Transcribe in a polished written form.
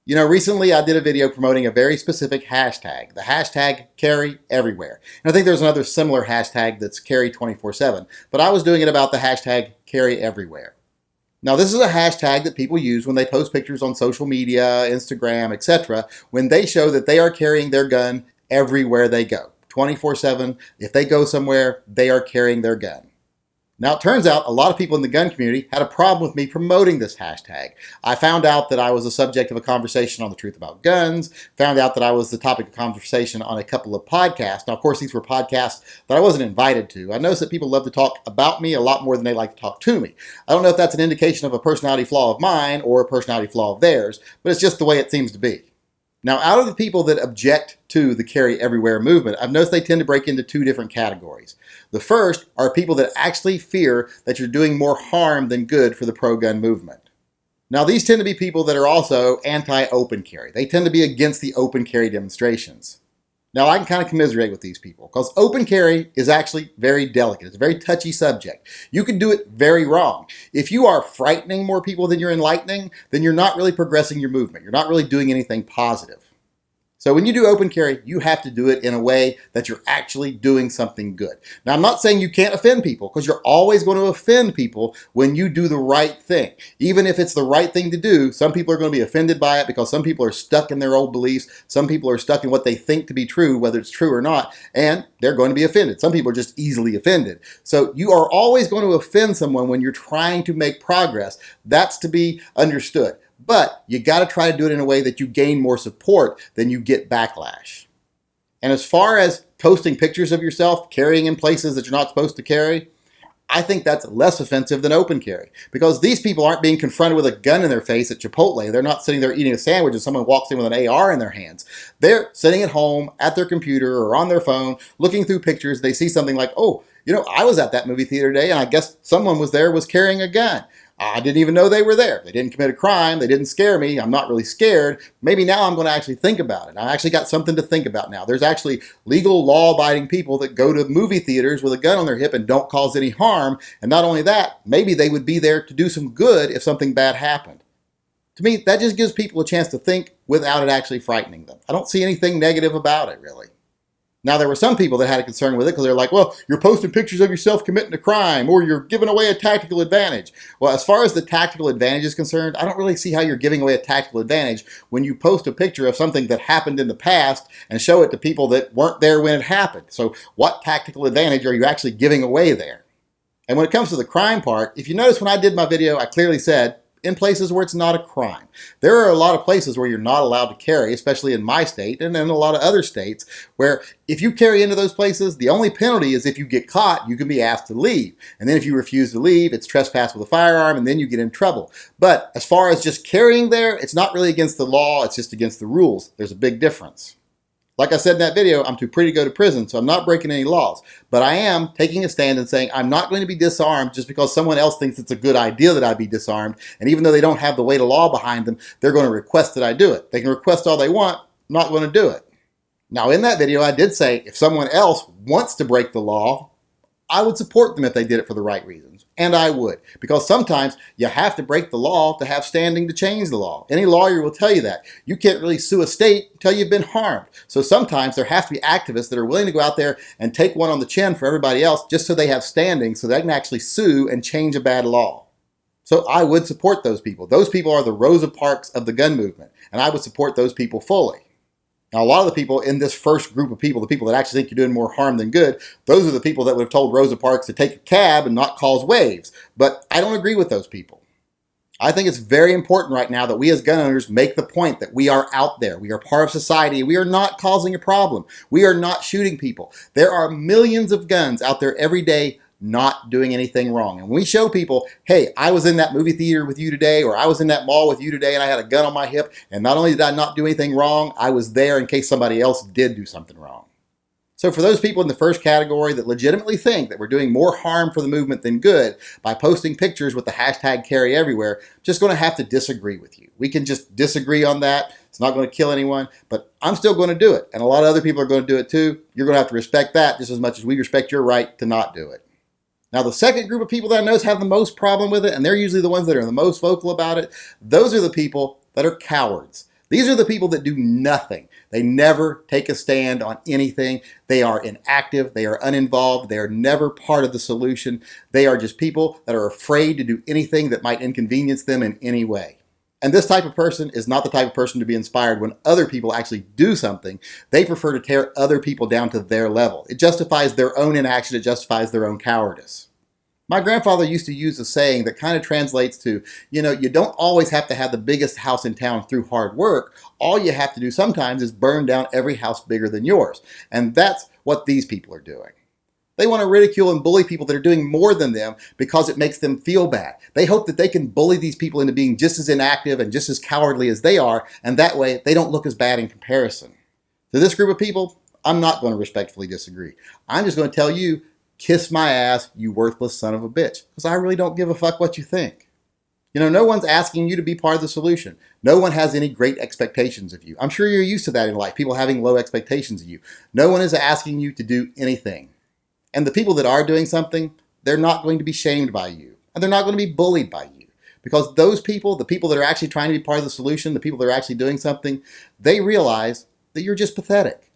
Recently I did a video promoting a very specific hashtag, the hashtag carry everywhere. And I think there's another similar hashtag that's carry 24/7, but I was doing it about the hashtag carry everywhere. Now this is a hashtag that people use when they post pictures on social media, Instagram, etc., when they show that they are carrying their gun everywhere they go. 24/7, if they go somewhere, they are carrying their gun. Now it turns out a lot of people in the gun community had a problem with me promoting this hashtag. I found out that I was the subject of a conversation on the truth about guns, found out that I was the topic of conversation on a couple of podcasts. Now of course these were podcasts that I wasn't invited to. I noticed that people love to talk about me a lot more than they like to talk to me. I don't know if that's an indication of a personality flaw of mine or a personality flaw of theirs, but it's just the way it seems to be. Now, out of the people that object to the carry everywhere movement, I've noticed they tend to break into two different categories. The first are people that actually fear that you're doing more harm than good for the pro-gun movement. Now, these tend to be people that are also anti-open carry. They tend to be against the open carry demonstrations. Now, I can kind of commiserate with these people because open carry is actually very delicate. It's a very touchy subject. You can do it very wrong. If you are frightening more people than you're enlightening, then you're not really progressing your movement. You're not really doing anything positive. So when you do open carry, you have to do it in a way that you're actually doing something good. Now, I'm not saying you can't offend people because you're always going to offend people when you do the right thing. Even if it's the right thing to do, some people are going to be offended by it because some people are stuck in their old beliefs. Some people are stuck in what they think to be true, whether it's true or not, and they're going to be offended. Some people are just easily offended. So you are always going to offend someone when you're trying to make progress. That's to be understood. But you got to try to do it in a way that you gain more support than you get backlash. And as far as posting pictures of yourself carrying in places that you're not supposed to carry, I think that's less offensive than open carry because these people aren't being confronted with a gun in their face at Chipotle. They're not sitting there eating a sandwich and someone walks in with an AR in their hands. They're sitting at home at their computer or on their phone looking through pictures. They see something like, oh, I was at that movie theater today and I guess someone was carrying a gun. I didn't even know they were there. They didn't commit a crime. They didn't scare me. I'm not really scared. Maybe now I'm going to actually think about it. I actually got something to think about now. There's actually legal, law-abiding people that go to movie theaters with a gun on their hip and don't cause any harm. And not only that, maybe they would be there to do some good if something bad happened. To me, that just gives people a chance to think without it actually frightening them. I don't see anything negative about it, really. Now, there were some people that had a concern with it because they're like, well, you're posting pictures of yourself committing a crime or you're giving away a tactical advantage. Well, as far as the tactical advantage is concerned, I don't really see how you're giving away a tactical advantage when you post a picture of something that happened in the past and show it to people that weren't there when it happened. So what tactical advantage are you actually giving away there? And when it comes to the crime part, if you notice when I did my video, I clearly said, in places where it's not a crime. There are a lot of places where you're not allowed to carry, especially in my state and in a lot of other states, where if you carry into those places, the only penalty is if you get caught, you can be asked to leave. And then if you refuse to leave, it's trespass with a firearm, and then you get in trouble. But as far as just carrying there, it's not really against the law, it's just against the rules. There's a big difference. Like I said in that video, I'm too pretty to go to prison, so I'm not breaking any laws. But I am taking a stand and saying I'm not going to be disarmed just because someone else thinks it's a good idea that I be disarmed. And even though they don't have the weight of law behind them, they're going to request that I do it. They can request all they want, I'm not going to do it. Now in that video, I did say if someone else wants to break the law, I would support them if they did it for the right reasons. And I would, because sometimes you have to break the law to have standing to change the law. Any lawyer will tell you that. You can't really sue a state until you've been harmed. So sometimes there have to be activists that are willing to go out there and take one on the chin for everybody else just so they have standing so they can actually sue and change a bad law. So I would support those people. Those people are the Rosa Parks of the gun movement, and I would support those people fully. Now, a lot of the people in this first group of people, the people that actually think you're doing more harm than good, those are the people that would have told Rosa Parks to take a cab and not cause waves. But I don't agree with those people. I think it's very important right now that we as gun owners make the point that we are out there. We are part of society. We are not causing a problem. We are not shooting people. There are millions of guns out there every day not doing anything wrong. And when we show people, hey, I was in that movie theater with you today, or I was in that mall with you today and I had a gun on my hip, and not only did I not do anything wrong, I was there in case somebody else did do something wrong. So for those people in the first category that legitimately think that we're doing more harm for the movement than good by posting pictures with the hashtag carry everywhere, just going to have to disagree with you. We can just disagree on that. It's not going to kill anyone, but I'm still going to do it. And a lot of other people are going to do it too. You're going to have to respect that just as much as we respect your right to not do it. Now, the second group of people that I notice have the most problem with it, and they're usually the ones that are the most vocal about it, those are the people that are cowards. These are the people that do nothing. They never take a stand on anything. They are inactive. They are uninvolved. They are never part of the solution. They are just people that are afraid to do anything that might inconvenience them in any way. And this type of person is not the type of person to be inspired when other people actually do something. They prefer to tear other people down to their level. It justifies their own inaction. It justifies their own cowardice. My grandfather used to use a saying that kind of translates to, you don't always have to have the biggest house in town through hard work. All you have to do sometimes is burn down every house bigger than yours. And that's what these people are doing. They want to ridicule and bully people that are doing more than them because it makes them feel bad. They hope that they can bully these people into being just as inactive and just as cowardly as they are, and that way they don't look as bad in comparison. To this group of people, I'm not going to respectfully disagree. I'm just going to tell you, kiss my ass, you worthless son of a bitch, because I really don't give a fuck what you think. No one's asking you to be part of the solution. No one has any great expectations of you. I'm sure you're used to that in life, people having low expectations of you. No one is asking you to do anything. And the people that are doing something, they're not going to be shamed by you. And they're not going to be bullied by you. Because those people, the people that are actually trying to be part of the solution, the people that are actually doing something, they realize that you're just pathetic.